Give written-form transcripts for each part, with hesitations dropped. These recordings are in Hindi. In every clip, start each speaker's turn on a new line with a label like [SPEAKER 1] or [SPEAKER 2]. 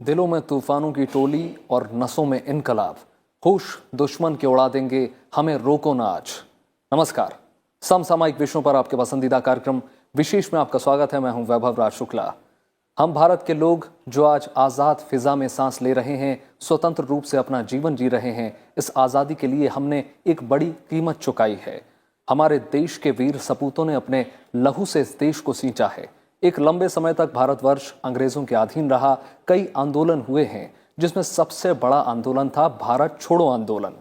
[SPEAKER 1] दिलों में तूफानों की टोली और नसों में इनकलाब, होश दुश्मन के उड़ा देंगे, हमें रोको ना आज। नमस्कार, समसामयिक विषयों पर आपके पसंदीदा कार्यक्रम विशेष में आपका स्वागत है। मैं हूं वैभव राज शुक्ला। हम भारत के लोग जो आज आज़ाद फिजा में सांस ले रहे हैं, स्वतंत्र रूप से अपना जीवन जी रहे हैं, इस आज़ादी के लिए हमने एक बड़ी कीमत चुकाई है। हमारे देश के वीर सपूतों ने अपने लहू से इस देश को सींचा है। एक लंबे समय तक भारतवर्ष अंग्रेजों के अधीन रहा। कई आंदोलन हुए हैं, जिसमें सबसे बड़ा आंदोलन था भारत छोड़ो आंदोलन।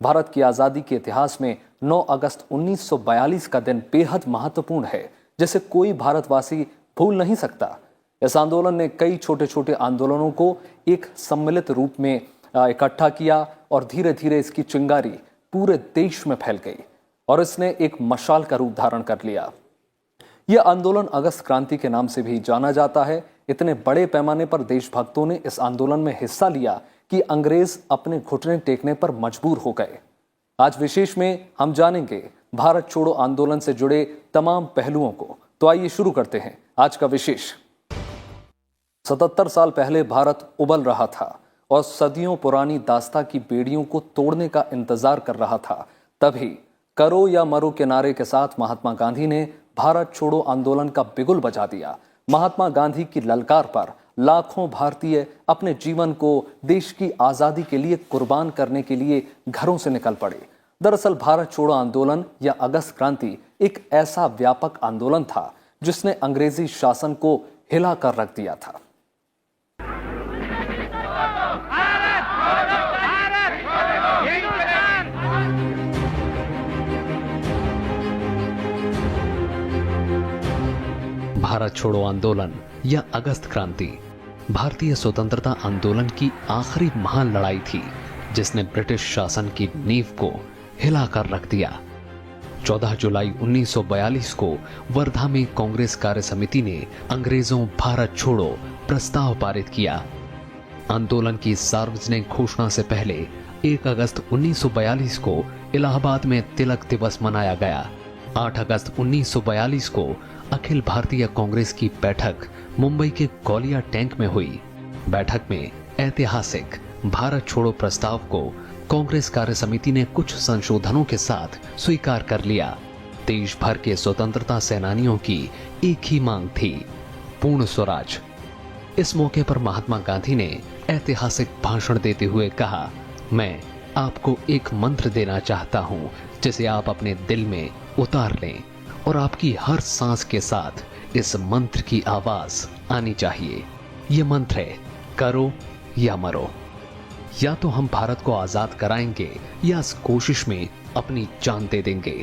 [SPEAKER 1] भारत की आज़ादी के इतिहास में 9 अगस्त 1942 का दिन बेहद महत्वपूर्ण है, जिसे कोई भारतवासी भूल नहीं सकता। इस आंदोलन ने कई छोटे छोटे आंदोलनों को एक सम्मिलित रूप में इकट्ठा किया और धीरे धीरे इसकी चिंगारी पूरे देश में फैल गई और इसने एक मशाल का रूप धारण कर लिया। यह आंदोलन अगस्त क्रांति के नाम से भी जाना जाता है। इतने बड़े पैमाने पर देशभक्तों ने इस आंदोलन में हिस्सा लिया कि अंग्रेज अपने घुटने टेकने पर मजबूर हो गए। आज विशेष में हम जानेंगे भारत छोड़ो आंदोलन से जुड़े तमाम पहलुओं को। तो आइए शुरू करते हैं आज का विशेष। 77 साल पहले भारत उबल रहा था और सदियों पुरानी दास्ता की बेड़ियों को तोड़ने का इंतजार कर रहा था। तभी करो या मरो के नारे के साथ महात्मा गांधी ने भारत छोड़ो आंदोलन का बिगुल बजा दिया। महात्मा गांधी की ललकार पर लाखों भारतीय अपने जीवन को देश की आजादी के लिए कुर्बान करने के लिए घरों से निकल पड़े। दरअसल भारत छोड़ो आंदोलन या अगस्त क्रांति एक ऐसा व्यापक आंदोलन था जिसने अंग्रेजी शासन को हिला कर रख दिया था।
[SPEAKER 2] भारत छोड़ो आंदोलन या अगस्त क्रांति भारतीय स्वतंत्रता आंदोलन की आखिरी महान लड़ाई थी, जिसने ब्रिटिश शासन की नींव को हिलाकर रख दिया। 14 जुलाई 1942 को वर्धा में कांग्रेस कार्य समिति ने अंग्रेजों भारत छोड़ो प्रस्ताव पारित किया। आंदोलन की सार्वजनिक घोषणा से पहले 1 अगस्त 1942 को इलाहाबाद में तिलक दिवस मनाया गया। 8 अगस्त 1942 को अखिल भारतीय कांग्रेस की बैठक मुंबई के गौलिया टैंक में हुई। बैठक में ऐतिहासिक भारत छोड़ो प्रस्ताव को कांग्रेस कार्य समिति ने कुछ संशोधनों के साथ स्वीकार कर लिया। देश भर के स्वतंत्रता सेनानियों की एक ही मांग थी, पूर्ण स्वराज। इस मौके पर महात्मा गांधी ने ऐतिहासिक भाषण देते हुए कहा, मैं आपको एक मंत्र देना चाहता हूं, जिसे आप अपने दिल में उतार लें और आपकी हर सांस के साथ इस मंत्र की आवाज आनी चाहिए। यह मंत्र है, करो या मरो। या तो हम भारत को आजाद कराएंगे या इस कोशिश में अपनी जान दे देंगे।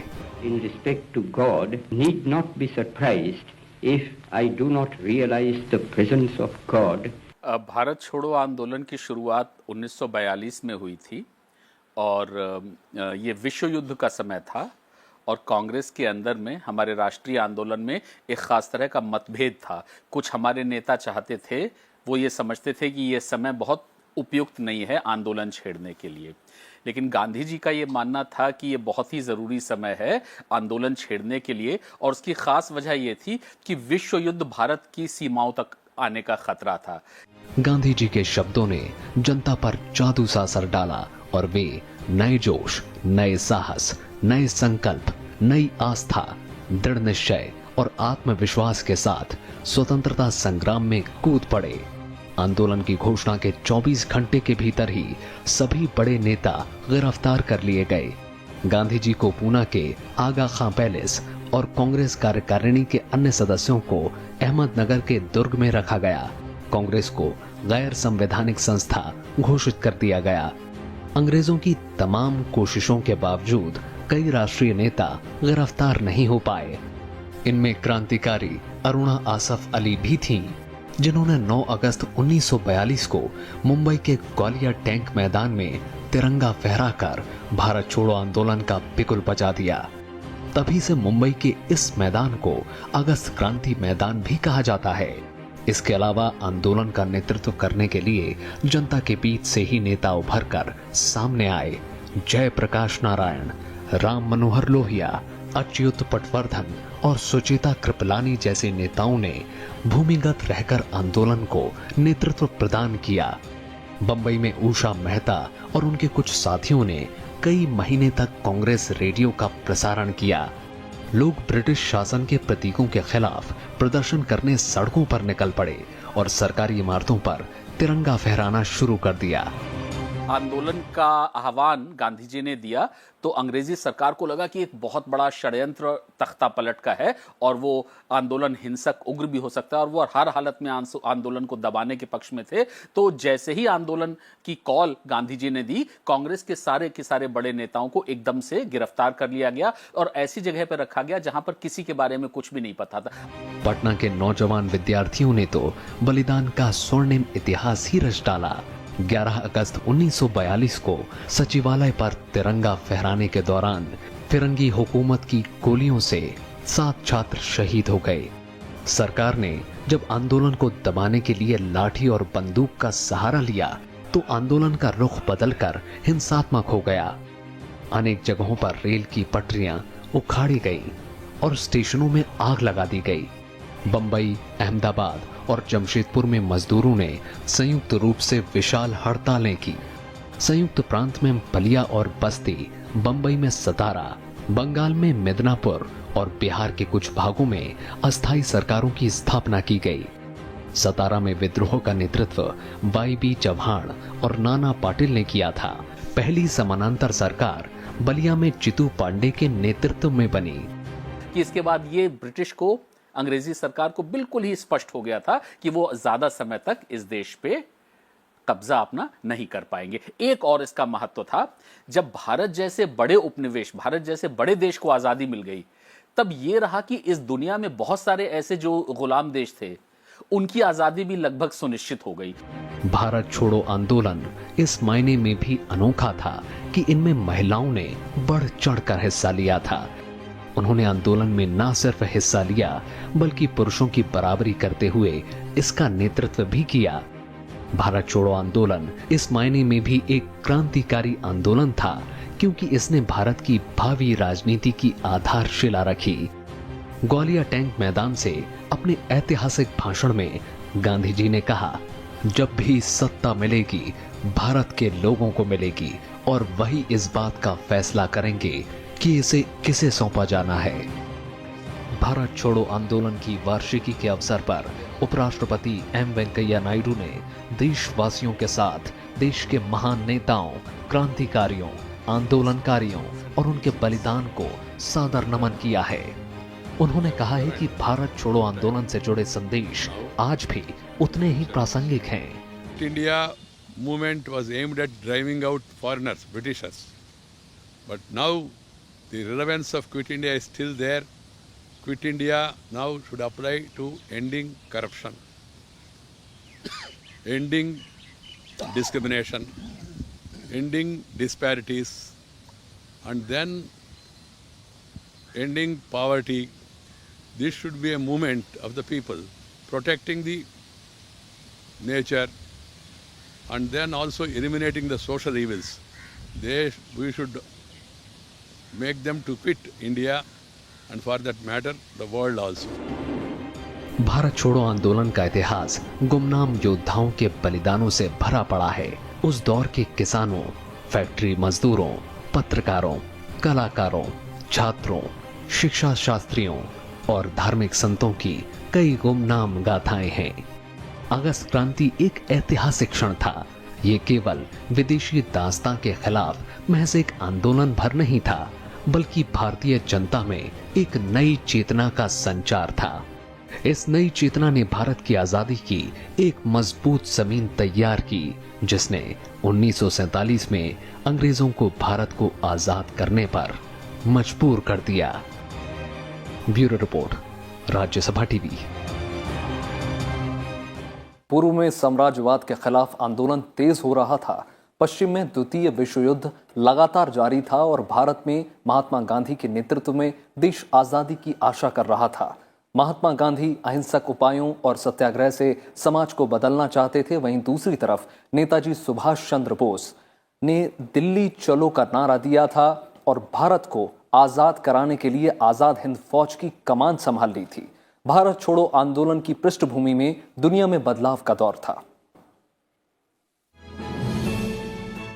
[SPEAKER 3] In respect to God, need not be surprised if I do not realize the presence of God.
[SPEAKER 4] Bharat छोड़ो आंदोलन की शुरुआत 1942 में हुई थी और ये विश्व युद्ध का समय था और कांग्रेस के अंदर में हमारे राष्ट्रीय आंदोलन में एक खास तरह का मतभेद था। कुछ हमारे नेता चाहते थे, वो ये समझते थे कि ये समय बहुत उपयुक्त नहीं है आंदोलन छेड़ने के लिए, लेकिन गांधी जी का ये मानना था कि ये बहुत ही ज़रूरी समय है आंदोलन छेड़ने के लिए। और उसकी खास वजह ये थी कि विश्व युद्ध भारत की सीमाओं तक आने का खतरा था।
[SPEAKER 2] गांधी जी के शब्दों ने जनता पर जादू सा असर डाला और वे नए जोश, नए साहस, नए संकल्प, नई आस्था, दृढ़ निश्चय और आत्मविश्वास के साथ स्वतंत्रता संग्राम में कूद पड़े। आंदोलन की घोषणा के 24 घंटे के भीतर ही सभी बड़े नेता गिरफ्तार कर लिए गए। गांधी जी को पूना के आगा खां पैलेस और कांग्रेस कार्यकारिणी के अन्य सदस्यों को अहमदनगर के दुर्ग में रखा गया। कांग्रेस को गैर संवैधानिक संस्था घोषित कर दिया गया। अंग्रेजों की तमाम कोशिशों के बावजूद कई राष्ट्रीय नेता गिरफ्तार नहीं हो पाए। इनमें क्रांतिकारी अरुणा आसफ अली भी थीं, जिन्होंने 9 अगस्त 1942 को मुंबई के ग्वालियर टैंक मैदान में तिरंगा फहराकर भारत छोड़ो आंदोलन का बिगुल बजा दिया। तभी से मुंबई के इस मैदान को अगस्त क्रांति मैदान भी कहा जाता है। इसके अलावा आंदोलन का नेतृत्व करने के लिए जनता के बीच से ही नेता उभरकर सामने आए। जय प्रकाश नारायण, राम मनोहर लोहिया, अच्युत पटवर्धन और सुचेता कृपलानी जैसे नेताओं ने भूमिगत रहकर आंदोलन को नेतृत्व प्रदान किया। बंबई में उषा मेहता और उनके कुछ साथियों ने कई महीने तक कांग्रेस रेडियो का प्रसारण किया। लोग ब्रिटिश शासन के प्रतीकों के खिलाफ प्रदर्शन करने सड़कों पर निकल पड़े और सरकारी इमारतों पर तिरंगा फहराना शुरू कर दिया।
[SPEAKER 4] आंदोलन का आह्वान गांधी जी ने दिया तो अंग्रेजी सरकार को लगा कि एक बहुत बड़ा षड्यंत्र तख्ता पलट का है और वो आंदोलन हिंसक उग्र भी हो सकता है और वो हर हालत में आंदोलन को दबाने के पक्ष में थे। तो जैसे ही आंदोलन की कॉल गांधी जी ने दी, कांग्रेस के सारे बड़े नेताओं को एकदम से गिरफ्तार कर लिया गया और ऐसी जगह पर रखा गया जहां पर किसी के बारे में कुछ भी नहीं पता था।
[SPEAKER 2] पटना के नौजवान विद्यार्थियों ने तो बलिदान का स्वर्णिम इतिहास ही रच डाला। 11 अगस्त 1942 को सचिवालय पर तिरंगा फहराने के दौरान फिरंगी हुकूमत की गोलियों से 7 छात्र शहीद हो गए। सरकार ने जब आंदोलन को दबाने के लिए लाठी और बंदूक का सहारा लिया तो आंदोलन का रुख बदलकर हिंसात्मक हो गया। अनेक जगहों पर रेल की पटरियां उखाड़ी गई और स्टेशनों में आग लगा दी गई। बंबई, अहमदाबाद और जमशेदपुर में मजदूरों ने संयुक्त रूप से विशाल हड़तालें की। संयुक्त प्रांत में बलिया और बस्ती, बंबई में सतारा, बंगाल में मिदनापुर और बिहार के कुछ भागों में अस्थायी सरकारों की स्थापना की गई। सतारा में विद्रोह का नेतृत्व वाई.बी. चौहान और नाना पाटिल ने किया था। पहली समानांतर सरकार बलिया में चितू पांडे के नेतृत्व में बनी।
[SPEAKER 4] कि इसके बाद ये ब्रिटिश को, अंग्रेजी सरकार को बिल्कुल ही स्पष्ट हो गया था कि वो ज्यादा समय तक इस देश पे कब्जा अपना नहीं कर पाएंगे। एक और इसका महत्व था, जब भारत जैसे बड़े उपनिवेश, भारत जैसे बड़े देश को आजादी मिल गई, तब ये रहा कि इस दुनिया में बहुत सारे ऐसे जो गुलाम देश थे, उनकी आजादी भी लगभग सुनिश्चित हो गई।
[SPEAKER 2] भारत छोड़ो आंदोलन इस मायने में भी अनोखा था कि इनमें महिलाओं ने बढ़ चढ़कर हिस्सा लिया था। उन्होंने आंदोलन में न सिर्फ हिस्सा लिया बल्कि पुरुषों की बराबरी करते हुए इसका नेतृत्व भी किया। भारत छोड़ो आंदोलन इस मायने में भी एक क्रांतिकारी आंदोलन था क्योंकि इसने भारत की भावी राजनीति की आधारशिला रखी। ग्वालियर टैंक मैदान से अपने ऐतिहासिक भाषण में गांधी जी ने कहा, जब भी सत्ता मिलेगी भारत के लोगों को मिलेगी और वही इस बात का फैसला करेंगे कि इसे किसे सौंपा जाना है। भारत छोड़ो आंदोलन की वार्षिकी के अवसर पर उपराष्ट्रपति एम वेंकैया नायडू ने देशवासियों के साथ देश के महान नेताओं, क्रांतिकारियों, आंदोलनकारियों और उनके बलिदान को सादर नमन किया है। उन्होंने कहा है कि भारत छोड़ो आंदोलन से जुड़े संदेश आज भी उतने ही प्रासंगिक हैं।
[SPEAKER 5] India movement was aimed at driving out foreigners, Britishers. But now the relevance of Quit India is still there. Quit India now should apply to ending corruption, ending discrimination, ending disparities, and then ending poverty. This should be a movement of the people, protecting the nature and then also eliminating the social evils. We should make them to quit India and for that matter the world also.
[SPEAKER 2] Bharat छोड़ो आंदोलन का इतिहास गुमनाम योद्धाओं के बलिदानों से भरा पड़ा है। उस दौर के किसानों, फैक्ट्री मजदूरों, पत्रकारों, कलाकारों, छात्रों, शिक्षा शास्त्रियों और धार्मिक संतों की कई गुमनाम गाथाएं हैं। अगस्त क्रांति एक ऐतिहासिक क्षण था। ये केवल विदेशी दास्तां के खिलाफ महज एक आंदोलन भर नहीं था, बल्कि भारतीय जनता में एक नई चेतना का संचार था। इस नई चेतना ने भारत की आजादी की एक मजबूत जमीन तैयार की, जिसने 1947 में अंग्रेजों को भारत को आजाद करने पर मजबूर कर दिया। Bureau report, Rajya Sabha TV.
[SPEAKER 1] पूर्व में साम्राज्यवाद के खिलाफ आंदोलन तेज हो रहा था। पश्चिम में द्वितीय विश्व युद्ध लगातार जारी था और भारत में महात्मा गांधी के नेतृत्व में देश आजादी की आशा कर रहा था। महात्मा गांधी अहिंसक उपायों और सत्याग्रह से समाज को बदलना चाहते थे। वहीं दूसरी तरफ नेताजी सुभाष चंद्र बोस ने दिल्ली चलो का नारा दिया था और भारत को आजाद कराने के लिए आजाद हिंद फौज की कमान संभाल ली थी। भारत छोड़ो आंदोलन की पृष्ठभूमि में दुनिया में बदलाव का दौर था।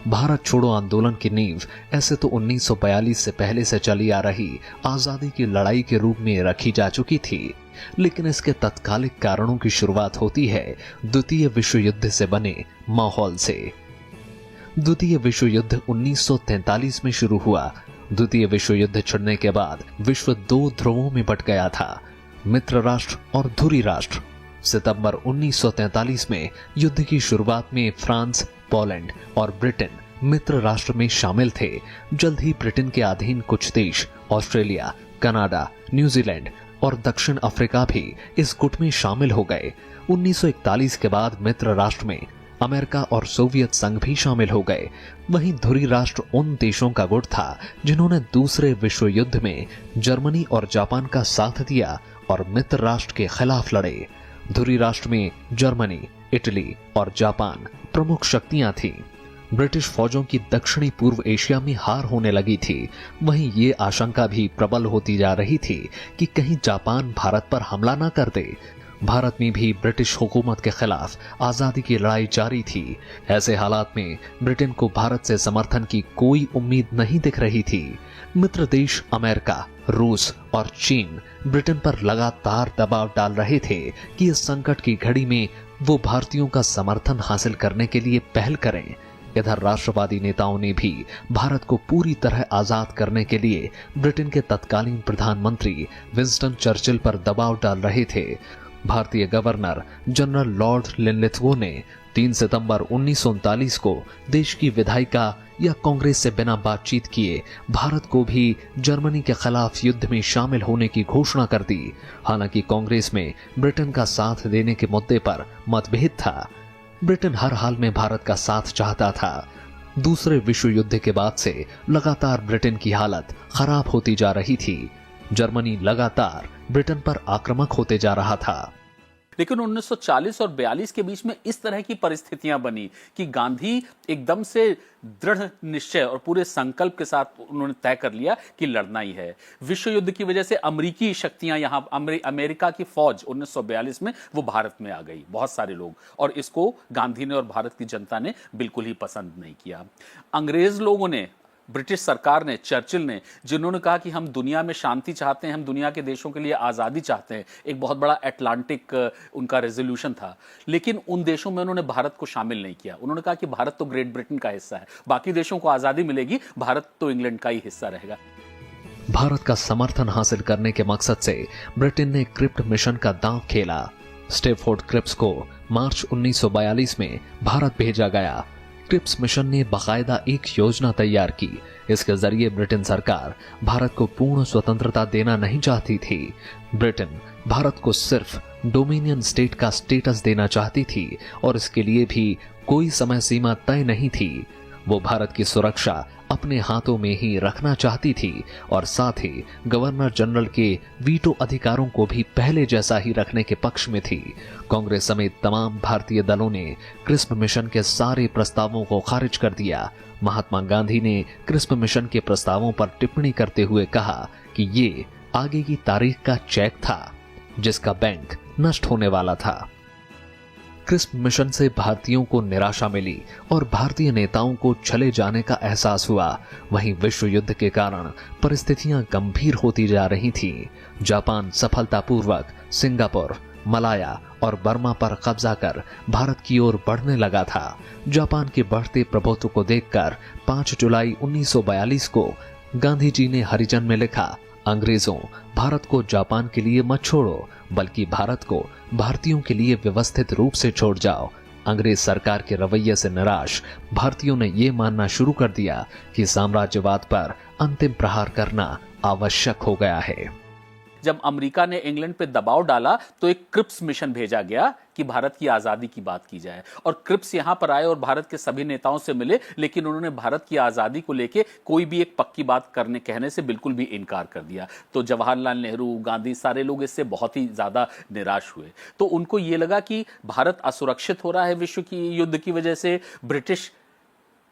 [SPEAKER 2] भारत छोड़ो आंदोलन की नींव ऐसे तो 1942 से पहले से चली आ रही आजादी की लड़ाई के रूप में रखी जा चुकी थी, लेकिन इसके तत्कालिक कारणों की शुरुआत होती है द्वितीय विश्व युद्ध से बने माहौल से। द्वितीय विश्व युद्ध 1943 में शुरू हुआ। द्वितीय विश्व युद्ध छिड़ने के बाद विश्व दो ध्रुवों में बंट गया था, मित्र राष्ट्र और धुरी राष्ट्र। सितंबर 1943 में युद्ध की शुरुआत में फ्रांस, पोलैंड और ब्रिटेन मित्र राष्ट्र में शामिल थे। जल्द ही ब्रिटेन के अधीन कुछ देश ऑस्ट्रेलिया, कनाडा, न्यूजीलैंड और दक्षिण अफ्रीका भी इस गुट में शामिल हो गए। 1941 के बाद मित्र राष्ट्र में अमेरिका और सोवियत संघ भी शामिल हो गए। वहीं धुरी राष्ट्र उन देशों का गुट था जिन्होंने दूसरे विश्व युद्ध में जर्मनी और जापान का साथ दिया और मित्र राष्ट्र के खिलाफ लड़े। धुरी राष्ट्र में जर्मनी, इटली और जापान प्रमुख शक्तियां थीं। ब्रिटिश फौजों की दक्षिणी पूर्व एशिया में हार होने लगी थी। वहीं ये आशंका भी प्रबल होती जा रही थी कि कहीं जापान भारत पर हमला न कर दे। भारत में भी ब्रिटिश हुकूमत के खिलाफ आजादी की लड़ाई जारी थी। ऐसे हालात में ब्रिटेन को भारत से समर्थन की कोई उम्मीद नहीं दिख रही थी। मित्र देश अमेरिका, रूस और चीन ब्रिटेन पर लगातार दबाव डाल रहे थे कि इस संकट की घड़ी में वो भारतीयों का समर्थन हासिल करने के लिए पहल करें। इधर राष्ट्रवादी नेताओं ने भी भारत को पूरी तरह आजाद करने के लिए ब्रिटेन के तत्कालीन प्रधानमंत्री विंस्टन चर्चिल पर दबाव डाल रहे थे। भारतीय गवर्नर जनरल लॉर्ड लिनलिथगो ने 3 सितंबर 1939 को देश की विधायिका या कांग्रेस से बिना बातचीत किए भारत को भी जर्मनी के खिलाफ युद्ध में शामिल होने की घोषणा कर दी। हालांकि कांग्रेस में ब्रिटेन का साथ देने के मुद्दे पर मतभेद था। ब्रिटेन हर हाल में भारत का साथ चाहता था। दूसरे विश्व युद्ध के बाद से लगातार ब्रिटेन की हालत खराब होती जा रही थी। जर्मनी लगातार ब्रिटेन पर आक्रामक होते जा रहा था।
[SPEAKER 4] लेकिन 1940 और 42 के बीच में इस तरह की परिस्थितियां बनी कि गांधी एकदम से दृढ़ निश्चय और पूरे संकल्प के साथ उन्होंने तय कर लिया कि लड़ना ही है। विश्व युद्ध की वजह से अमेरिकी शक्तियां यहां अमेरिका की फौज 1942 में वो भारत में आ गई, बहुत सारे लोग, और इसको गांधी ने और भारत की जनता ने बिल्कुल ही पसंद नहीं किया। अंग्रेज लोगों ने, ब्रिटिश सरकार ने, चर्चिल ने, जिन्होंने कहा कि हम दुनिया में शांति चाहते हैं, हम दुनिया के देशों के लिए आज़ादी चाहते हैं, एक बहुत बड़ा अटलांटिक उनका रेजोल्यूशन था, लेकिन उन देशों में उन्होंने भारत को शामिल नहीं किया। उन्होंने कहा कि भारत तो ग्रेट ब्रिटेन का हिस्सा है, बाकी देशों को आज़ादी मिलेगी, भारत तो इंग्लैंड का ही हिस्सा रहेगा।
[SPEAKER 2] भारत का समर्थन हासिल करने के मकसद से ब्रिटेन ने क्रिप्ट मिशन का दांव खेला। स्टेफोर्ड क्रिप्स को मार्च 1942 में भारत भेजा गया। क्रिप्स मिशन ने बाकायदा एक योजना तैयार की। इसके जरिए ब्रिटेन सरकार भारत को पूर्ण स्वतंत्रता देना नहीं चाहती थी। ब्रिटेन भारत को सिर्फ डोमिनियन स्टेट का स्टेटस देना चाहती थी और इसके लिए भी कोई समय सीमा तय नहीं थी। वो भारत की सुरक्षा अपने हाथों में ही रखना चाहती थी और साथ ही गवर्नर जनरल के वीटो अधिकारों को भी पहले जैसा ही रखने के पक्ष में थी। कांग्रेस समेत तमाम भारतीय दलों ने क्रिस्प मिशन के सारे प्रस्तावों को खारिज कर दिया। महात्मा गांधी ने क्रिस्प मिशन के प्रस्तावों पर टिप्पणी करते हुए कहा कि ये आगे की तारीख का चेक था जिसका बैंक नष्ट होने वाला था। क्रिस्प मिशन से भारतीयों को निराशा मिली और भारतीय नेताओं को चले जाने का एहसास हुआ। वहीं विश्व युद्ध के कारण परिस्थितियां गंभीर होती जा रही थीं। जापान सफलतापूर्वक सिंगापुर, मलाया और बर्मा पर कब्जा कर भारत की ओर बढ़ने लगा था। जापान के बढ़ते प्रभुत्व को देखकर 5 जुलाई 1942 को गांधी जी ने हरिजन में लिखा, अंग्रेजों, भारत को जापान के लिए मत छोड़ो, बल्कि भारत को भारतीयों के लिए व्यवस्थित रूप से छोड़ जाओ। अंग्रेज सरकार के रवैये से निराश भारतीयों ने यह मानना शुरू कर दिया कि साम्राज्यवाद पर अंतिम प्रहार करना आवश्यक हो गया है।
[SPEAKER 4] जब अमेरिका ने इंग्लैंड पे दबाव डाला तो एक क्रिप्स मिशन भेजा गया कि भारत की आज़ादी की बात की जाए, और क्रिप्स यहां पर आए और भारत के सभी नेताओं से मिले, लेकिन उन्होंने भारत की आज़ादी को लेके कोई भी एक पक्की बात कहने से बिल्कुल भी इनकार कर दिया। तो जवाहरलाल नेहरू, गांधी, सारे लोग इससे बहुत ही ज़्यादा निराश हुए। तो उनको ये लगा कि भारत असुरक्षित हो रहा है विश्व की युद्ध की वजह से, ब्रिटिश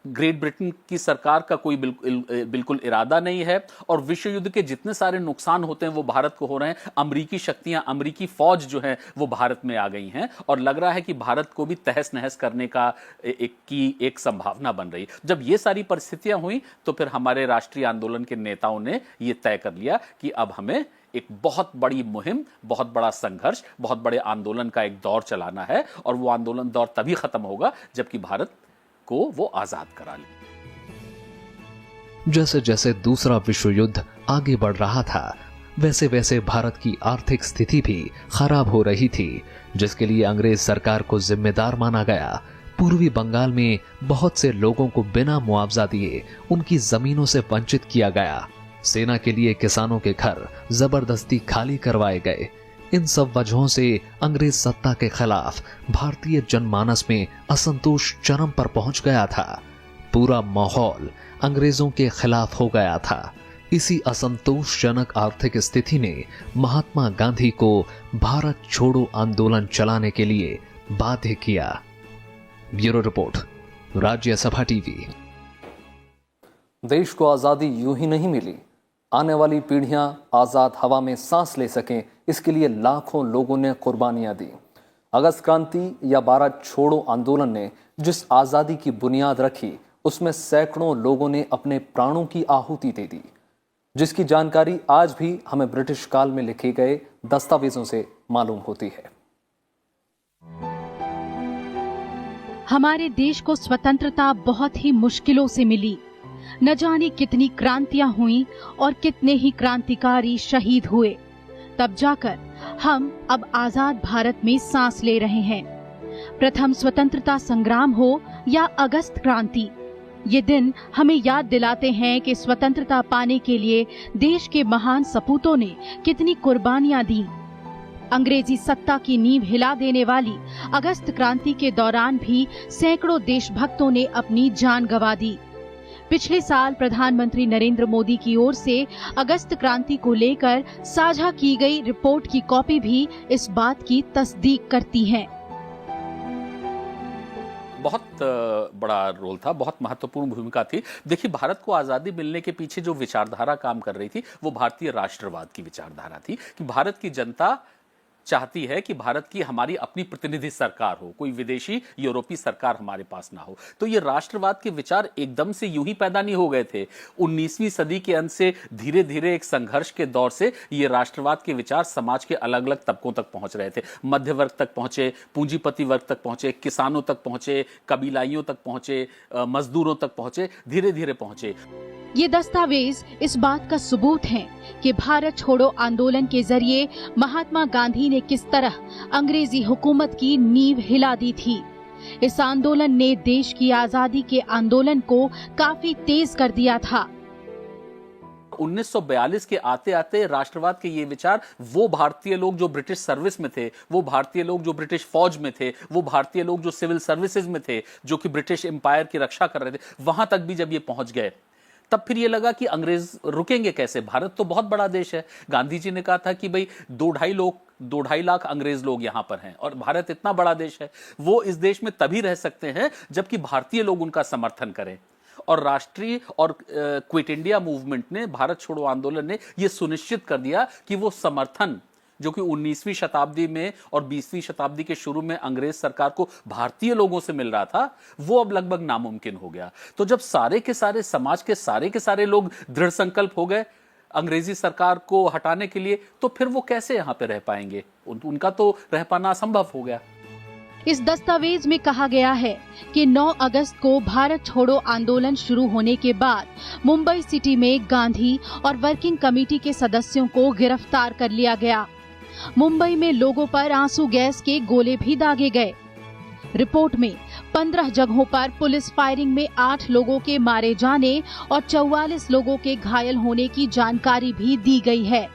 [SPEAKER 4] ग्रेट ब्रिटेन की सरकार का कोई बिल्कुल इरादा नहीं है और विश्व युद्ध के जितने सारे नुकसान होते हैं वो भारत को हो रहे हैं। अमेरिकी शक्तियां, अमेरिकी फौज जो है वो भारत में आ गई हैं और लग रहा है कि भारत को भी तहस नहस करने का एक संभावना बन रही है। जब ये सारी परिस्थितियां हुई तो फिर हमारे राष्ट्रीय आंदोलन के नेताओं ने ये तय कर लिया कि अब हमें एक बहुत बड़ी मुहिम, बहुत बड़ा संघर्ष, बहुत बड़े आंदोलन का एक दौर चलाना है और वो आंदोलन दौर तभी खत्म होगा जबकि भारत को वो आजाद करा ले।
[SPEAKER 2] जैसे जैसे दूसरा विश्व युद्ध आगे बढ़ रहा था वैसे वैसे भारत की आर्थिक स्थिति भी खराब हो रही थी, जिसके लिए अंग्रेज सरकार को जिम्मेदार माना गया। पूर्वी बंगाल में बहुत से लोगों को बिना मुआवजा दिए उनकी जमीनों से वंचित किया गया। सेना के लिए किसानों के घर जबरदस्ती खाली करवाए गए। इन सब वजहों से अंग्रेज सत्ता के खिलाफ भारतीय जनमानस में असंतोष चरम पर पहुंच गया था। पूरा माहौल अंग्रेजों के खिलाफ हो गया था। इसी असंतोषजनक आर्थिक स्थिति ने महात्मा गांधी को भारत छोड़ो आंदोलन चलाने के लिए बाध्य किया। Bureau report, Rajya Sabha TV.
[SPEAKER 1] देश को आज़ादी यूं ही नहीं मिली। आने वाली पीढ़ियां आज़ाद हवा में सांस ले सकें, इसके लिए लाखों लोगों ने कुर्बानियां दी। अगस्त क्रांति या भारत छोड़ो आंदोलन ने जिस आज़ादी की बुनियाद रखी उसमें सैकड़ों लोगों ने अपने प्राणों की आहुति दे दी, जिसकी जानकारी आज भी हमें ब्रिटिश काल में लिखे गए दस्तावेजों से मालूम होती है।
[SPEAKER 6] हमारे देश को स्वतंत्रता बहुत ही मुश्किलों से मिली। न जाने कितनी क्रांतियां हुईं और कितने ही क्रांतिकारी शहीद हुए, तब जाकर हम अब आजाद भारत में सांस ले रहे हैं। प्रथम स्वतंत्रता संग्राम हो या अगस्त क्रांति, ये दिन हमें याद दिलाते हैं कि स्वतंत्रता पाने के लिए देश के महान सपूतों ने कितनी कुर्बानियां दी। अंग्रेजी सत्ता की नींव हिला देने वाली अगस्त क्रांति के दौरान भी सैकड़ों देशभक्तों ने अपनी जान गंवा दी। पिछले साल प्रधानमंत्री नरेंद्र मोदी की ओर से अगस्त क्रांति को लेकर साझा की गई रिपोर्ट की कॉपी भी इस बात की तस्दीक करती है।
[SPEAKER 4] बहुत बड़ा रोल था, बहुत महत्वपूर्ण भूमिका थी। देखिए, भारत को आज़ादी मिलने के पीछे जो विचारधारा काम कर रही थी वो भारतीय राष्ट्रवाद की विचारधारा थी कि भारत की जनता चाहती है कि भारत की हमारी अपनी प्रतिनिधि सरकार हो, कोई विदेशी यूरोपीय सरकार हमारे पास ना हो। तो ये राष्ट्रवाद के विचार एकदम से यूं ही पैदा नहीं हो गए थे। 19वीं सदी के अंत से धीरे धीरे एक संघर्ष के दौर से ये राष्ट्रवाद के विचार समाज के अलग अलग तबकों तक पहुंच रहे थे। मध्य वर्ग तक पहुंचे, पूंजीपति वर्ग तक पहुंचे, किसानों तक पहुंचे, कबीलाइयों तक पहुंचे, मजदूरों तक पहुंचे, धीरे धीरे पहुंचे।
[SPEAKER 6] ये दस्तावेज इस बात का सबूत है कि भारत छोड़ो आंदोलन के जरिए महात्मा गांधी ने किस तरह अंग्रेजी हुकूमत की नींव हिला दी थी। इस आंदोलन ने देश की आजादी के आंदोलन को काफी तेज कर दिया था।
[SPEAKER 4] 1942 के आते आते राष्ट्रवाद के ये विचार, वो भारतीय लोग जो ब्रिटिश सर्विस में थे, वो भारतीय लोग जो ब्रिटिश फौज में थे, वो भारतीय लोग जो सिविल सर्विसेज में थे, जो कि ब्रिटिश एम्पायर की रक्षा कर रहे थे, वहां तक भी जब ये पहुंच गए तब फिर ये लगा कि अंग्रेज रुकेंगे कैसे। भारत तो बहुत बड़ा देश है। गांधी जी ने कहा था कि भाई 2-2.5 लाख अंग्रेज लोग यहां पर हैं और भारत इतना बड़ा देश है, वो इस देश में तभी रह सकते हैं जबकि भारतीय लोग उनका समर्थन करें। और राष्ट्रीय और क्विट इंडिया मूवमेंट ने, भारत छोड़ो आंदोलन ने यह सुनिश्चित कर दिया कि वो समर्थन जो कि 19वीं शताब्दी में और 20वीं शताब्दी के शुरू में अंग्रेज सरकार को भारतीय लोगों से मिल रहा था, वो अब लगभग नामुमकिन हो गया। तो जब सारे के सारे समाज के सारे लोग दृढ़ संकल्प हो गए अंग्रेजी सरकार को हटाने के लिए, तो फिर वो कैसे यहां पे रह पाएंगे? उनका तो रह पाना असंभव हो गया।
[SPEAKER 6] इस दस्तावेज में कहा गया है कि 9 अगस्त को भारत छोड़ो आंदोलन शुरू होने के बाद मुंबई सिटी में गांधी और वर्किंग कमेटी के सदस्यों को गिरफ्तार कर लिया गया। मुंबई में लोगों पर आंसू गैस के गोले भी दागे गए। रिपोर्ट में 15 जगहों पर पुलिस फायरिंग में 8 लोगों के मारे जाने और 44 लोगों के घायल होने की जानकारी भी दी गई है।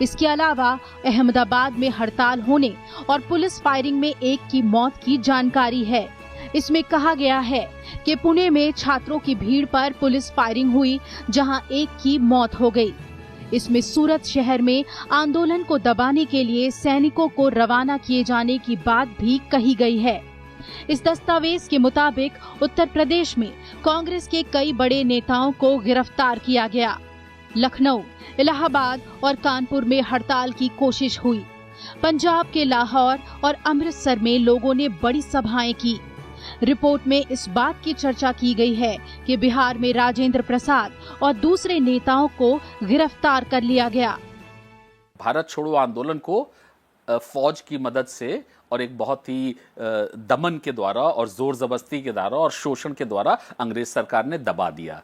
[SPEAKER 6] इसके अलावा अहमदाबाद में हड़ताल होने और पुलिस फायरिंग में एक की मौत की जानकारी है। इसमें कहा गया है कि पुणे में छात्रों की भीड़ पर पुलिस फायरिंग हुई, जहां एक की मौत हो गई। इसमें सूरत शहर में आंदोलन को दबाने के लिए सैनिकों को रवाना किए जाने की बात भी कही गई है। इस दस्तावेज के मुताबिक उत्तर प्रदेश में कांग्रेस के कई बड़े नेताओं को गिरफ्तार किया गया। लखनऊ, इलाहाबाद और कानपुर में हड़ताल की कोशिश हुई। पंजाब के लाहौर और अमृतसर में लोगों ने बड़ी सभाएं की। रिपोर्ट में इस बात की चर्चा की गई है कि बिहार में राजेंद्र प्रसाद और दूसरे नेताओं को गिरफ्तार कर लिया गया।
[SPEAKER 4] भारत छोड़ो आंदोलन को फौज की मदद से और एक बहुत ही दमन के द्वारा और जोर जबरदस्ती के द्वारा और शोषण के द्वारा अंग्रेज सरकार ने दबा दिया।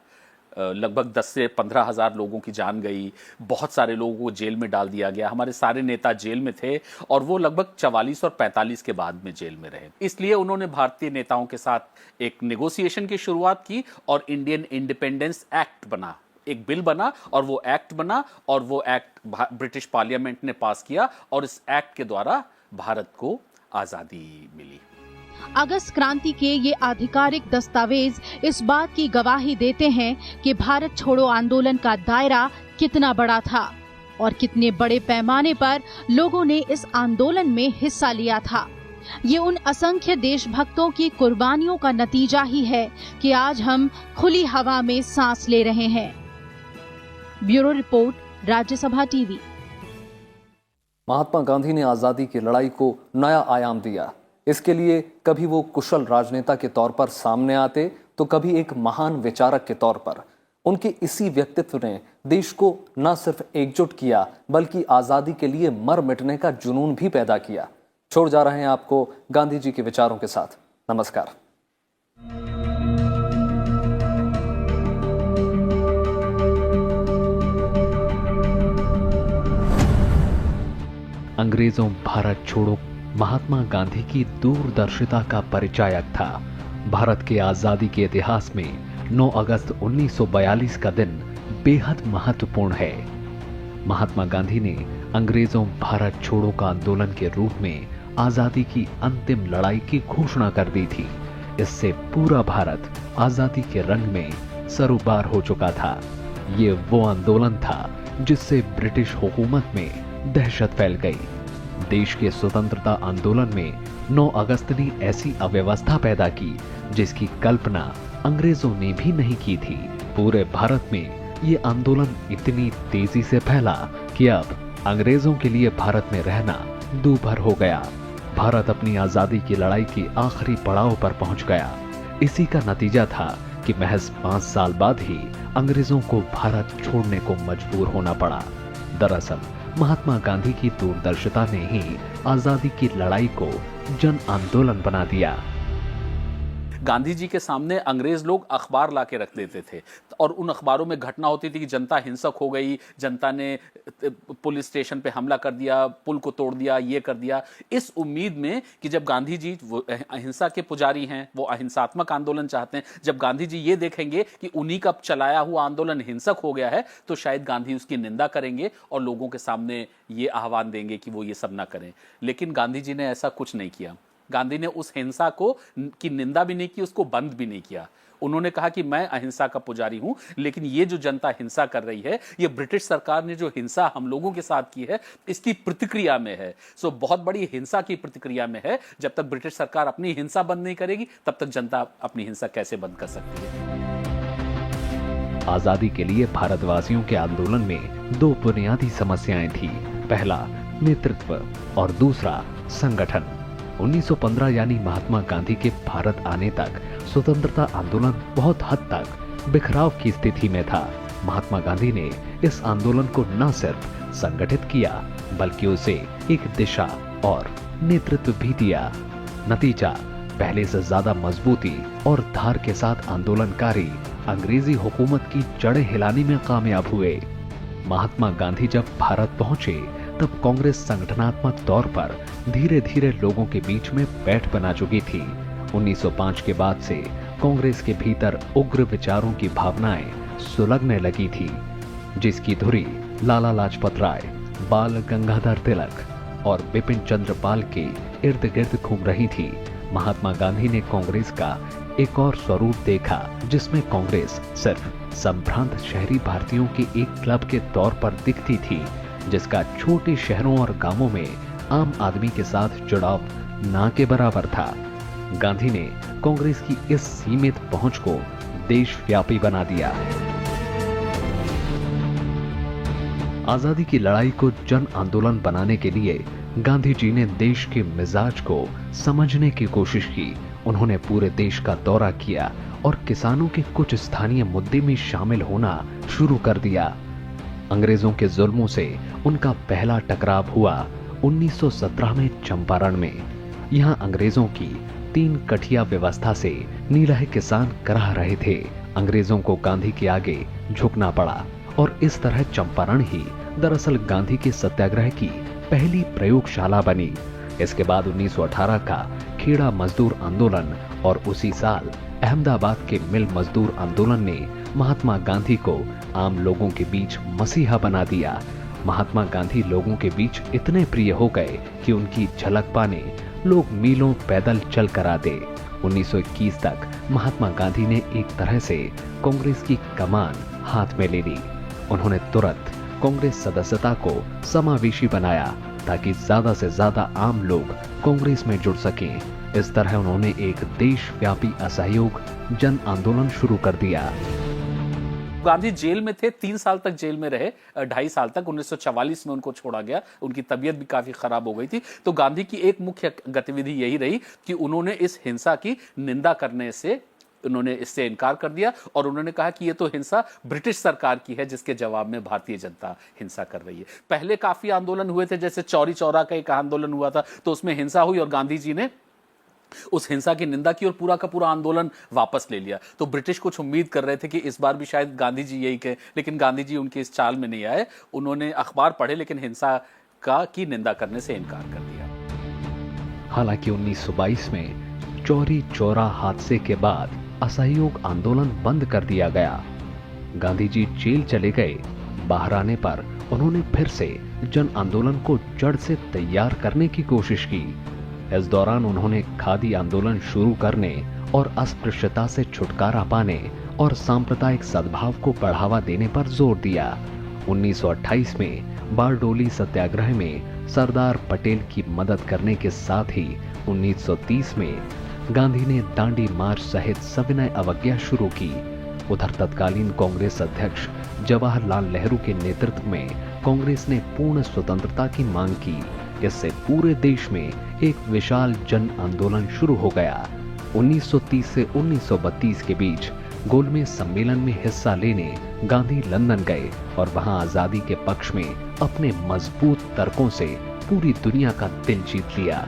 [SPEAKER 4] लगभग 10 से 15 हजार लोगों की जान गई, बहुत सारे लोगों को जेल में डाल दिया गया। हमारे सारे नेता जेल में थे और वो लगभग 44 और 45 के बाद में जेल में रहे। इसलिए उन्होंने भारतीय नेताओं के साथ एक नेगोशिएशन की शुरुआत की और इंडियन इंडिपेंडेंस एक्ट बना, एक बिल बना और वो एक्ट बना और वो एक्ट ब्रिटिश पार्लियामेंट ने पास किया और इस एक्ट के द्वारा भारत को आजादी मिली।
[SPEAKER 6] अगस्त क्रांति के ये आधिकारिक दस्तावेज इस बात की गवाही देते हैं कि भारत छोड़ो आंदोलन का दायरा कितना बड़ा था और कितने बड़े पैमाने पर लोगों ने इस आंदोलन में हिस्सा लिया था। ये उन असंख्य देशभक्तों की कुर्बानियों का नतीजा ही है कि आज हम खुली हवा में सांस ले रहे हैं। Bureau report, Rajya Sabha TV.
[SPEAKER 1] Mahatma Gandhi ने आजादी की लड़ाई को नया आयाम दिया। इसके लिए कभी वो कुशल राजनेता के तौर पर सामने आते तो कभी एक महान विचारक के तौर पर। उनके इसी व्यक्तित्व ने देश को न सिर्फ एकजुट किया बल्कि आजादी के लिए मर मिटने का जुनून भी पैदा किया। छोड़ जा रहे हैं आपको गांधी जी के विचारों के साथ। नमस्कार।
[SPEAKER 2] अंग्रेजों भारत छोड़ो महात्मा गांधी की दूरदर्शिता का परिचायक था। भारत के आजादी के इतिहास में 9 अगस्त 1942 का दिन बेहद महत्वपूर्ण है। महात्मा गांधी ने अंग्रेजों भारत छोड़ो का आंदोलन के रूप में आजादी की अंतिम लड़ाई की घोषणा कर दी थी। इससे पूरा भारत आजादी के रंग में सरोबार हो चुका था। ये वो आंदोलन था जिससे ब्रिटिश हुकूमत में दहशत फैल गई। देश के स्वतंत्रता आंदोलन में 9 अगस्त ने ऐसी अव्यवस्था पैदा की जिसकी कल्पना अंग्रेजों ने भी नहीं की थी। पूरे भारत में ये आंदोलन इतनी तेजी से फैला कि अब अंग्रेजों के लिए भारत में रहना दूभर हो गया। भारत अपनी आजादी की लड़ाई के आखिरी पड़ाव पर पहुंच गया। इसी का नतीजा था कि महज 5 साल बाद ही अंग्रेजों को भारत छोड़ने को मजबूर होना पड़ा। दरअसल महात्मा गांधी की दूरदर्शिता ने ही आजादी की लड़ाई को जन आंदोलन बना दिया।
[SPEAKER 4] गांधी जी के सामने अंग्रेज लोग अखबार लाके रख देते थे और उन अखबारों में घटना होती थी कि जनता हिंसक हो गई, जनता ने पुलिस स्टेशन पे हमला कर दिया, पुल को तोड़ दिया, ये कर दिया, इस उम्मीद में कि जब गांधी जी वो अहिंसा के पुजारी हैं, वो अहिंसात्मक आंदोलन चाहते हैं, जब गांधी जी ये देखेंगे कि उन्हीं का चलाया हुआ आंदोलन हिंसक हो गया है तो शायद गांधी उसकी निंदा करेंगे और लोगों के सामने ये आह्वान देंगे कि वो ये सब ना करें। लेकिन गांधी जी ने ऐसा कुछ नहीं किया। गांधी ने उस हिंसा को की निंदा भी नहीं की, उसको बंद भी नहीं किया। उन्होंने कहा कि मैं अहिंसा का पुजारी हूं, लेकिन ये जो जनता हिंसा कर रही है, ये ब्रिटिश सरकार ने जो हिंसा हम लोगों के साथ की है, इसकी प्रतिक्रिया में है। सो बहुत बड़ी हिंसा की प्रतिक्रिया में है। जब तक ब्रिटिश सरकार अपनी हिंसा बंद नहीं करेगी, तब तक जनता अपनी हिंसा कैसे बंद कर सकती है।
[SPEAKER 2] आजादी के लिए भारतवासियों के आंदोलन में 2 बुनियादी समस्याएं थी। पहला नेतृत्व और दूसरा संगठन। 1915 यानी महात्मा गांधी के भारत आने तक स्वतंत्रता आंदोलन बहुत हद तक बिखराव की स्थिति में था। महात्मा गांधी ने इस आंदोलन को न सिर्फ संगठित किया बल्कि उसे एक दिशा और नेतृत्व भी दिया। नतीजा, पहले से ज्यादा मजबूती और धार के साथ आंदोलनकारी अंग्रेजी हुकूमत की जड़ें हिलाने में कामयाब हुए। महात्मा गांधी जब भारत पहुंचे तब कांग्रेस संगठनात्मक तौर पर धीरे धीरे लोगों के बीच में बैठ बना चुकी थी। 1905 के बाद से कांग्रेस के भीतर उग्र विचारों की भावनाएं सुलगने लगी थी, जिसकी धुरी लाला लाजपत राय, बाल गंगाधर तिलक और बिपिन चंद्र पाल के इर्द गिर्द घूम रही थी। महात्मा गांधी ने कांग्रेस का एक और स्वरूप देखा, जिसमें कांग्रेस सिर्फ संभ्रांत शहरी भारतीयों के एक क्लब के तौर पर दिखती थी, जिसका छोटे शहरों और गांवों में आम आदमी के साथ जुड़ाव ना के बराबर था। गांधी ने कांग्रेस की इस सीमित पहुंच को देशव्यापी बना दिया। आजादी की लड़ाई को जन आंदोलन बनाने के लिए गांधी जी ने देश के मिजाज को समझने की कोशिश की। उन्होंने पूरे देश का दौरा किया और किसानों के कुछ स्थानीय मुद्दे में शामिल होना शुरू कर दिया। अंग्रेजों के जुल्मों से उनका पहला टकराव हुआ 1917 में चंपारण में। यहां अंग्रेजों की 3 कठिया व्यवस्था से नीलहे किसान कराह रहे थे। अंग्रेजों को गांधी के आगे झुकना पड़ा और इस तरह चंपारण ही दरअसल गांधी के सत्याग्रह की पहली प्रयोगशाला बनी। इसके बाद 1918 का खेड़ा मजदूर आंदोलन और उसी साल अहमदाबाद के मिल मजदूर आंदोलन ने महात्मा गांधी को आम लोगों के बीच मसीहा बना दिया। महात्मा गांधी लोगों के बीच इतने प्रिय हो गए कि उनकी झलक पाने लोग मीलों पैदल चल कर आते। 1921 तक महात्मा गांधी ने एक तरह से कांग्रेस की कमान हाथ में ले ली। उन्होंने तुरंत कांग्रेस सदस्यता को समावेशी बनाया ताकि ज्यादा से ज्यादा आम लोग कांग्रेस में जुड़ सकें। इस तरह उन्होंने एक देशव्यापी असहयोग जन आंदोलन शुरू कर दिया।
[SPEAKER 4] गांधी जेल में थे, 3 साल तक जेल में रहे, 2.5 साल तक। 1944 में उनको छोड़ा गया। उनकी तबीयत भी काफी खराब हो गई थी। तो गांधी की एक मुख्य गतिविधि यही रही कि उन्होंने इस हिंसा की निंदा करने से उन्होंने इससे इनकार कर दिया और उन्होंने कहा कि ये तो हिंसा ब्रिटिश सरकार की है जिसके जवाब में भारतीय जनता हिंसा कर रही है। पहले काफी आंदोलन हुए थे, जैसे चौरी चौरा का एक आंदोलन हुआ था, तो उसमें हिंसा हुई और गांधी जी ने उस हिंसा की निंदा की और पूरा का पूरा आंदोलन वापस ले लिया। तो ब्रिटिश कुछ उम्मीद कर रहे थे कि इस बार भी शायद गांधी जी यही कहे, लेकिन गांधी जी उनके इस चाल में नहीं आए। उन्होंने अखबार पढ़े लेकिन हिंसा की निंदा करने से इनकार कर दिया।
[SPEAKER 2] हालांकि 1922 में चौरी चौरा हादसे के बाद असहयोग आंदोलन बंद कर दिया गया। गांधी जी जेल चले गए। बाहर आने पर उन्होंने फिर से जन आंदोलन को जड़ से तैयार करने की कोशिश की। इस दौरान उन्होंने खादी आंदोलन शुरू करने और अस्पृश्यता से छुटकारा पाने और सांप्रदायिक सद्भाव को बढ़ावा देने पर जोर दिया। 1928 में बारडोली सत्याग्रह में सरदार पटेल की मदद करने के साथ ही 1930 में गांधी ने दांडी मार्च सहित सविनय अवज्ञा शुरू की। उधर तत्कालीन कांग्रेस अध्यक्ष जवाहरलाल नेहरू के नेतृत्व में कांग्रेस ने पूर्ण स्वतंत्रता की मांग की। इससे पूरे देश में एक विशाल जन आंदोलन शुरू हो गया। 1930 से 1932 के बीच गोलमेज सम्मेलन में हिस्सा लेने गांधी लंदन गए और वहां आजादी के पक्ष में अपने मजबूत तर्कों से पूरी दुनिया का दिल जीत लिया।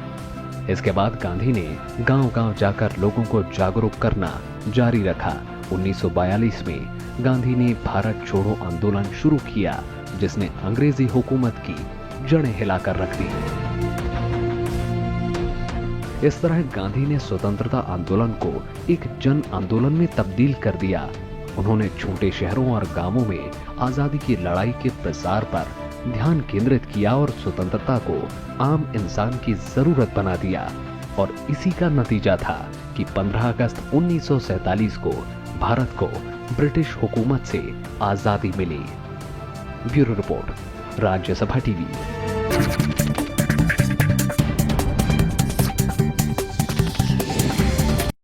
[SPEAKER 2] इसके बाद गांधी ने गांव-गांव जाकर लोगों को जागरूक करना जारी रखा। 1942 में गांधी ने भारत छोड़ो आंदोलन शुरू किया, जिसने अंग्रेजी हुकूमत की जड़ें हिलाकर रख दी। इस तरह गांधी ने स्वतंत्रता आंदोलन को एक जन आंदोलन में तब्दील कर दिया। उन्होंने छोटे शहरों और गांवों में आजादी की लड़ाई के प्रसार पर ध्यान केंद्रित किया और स्वतंत्रता को आम इंसान की जरूरत बना दिया। और इसी का नतीजा था कि 15 अगस्त 1947 को भारत को ब्रिटिश हुकूमत से आजादी मिली। Bureau report, Rajya Sabha TV.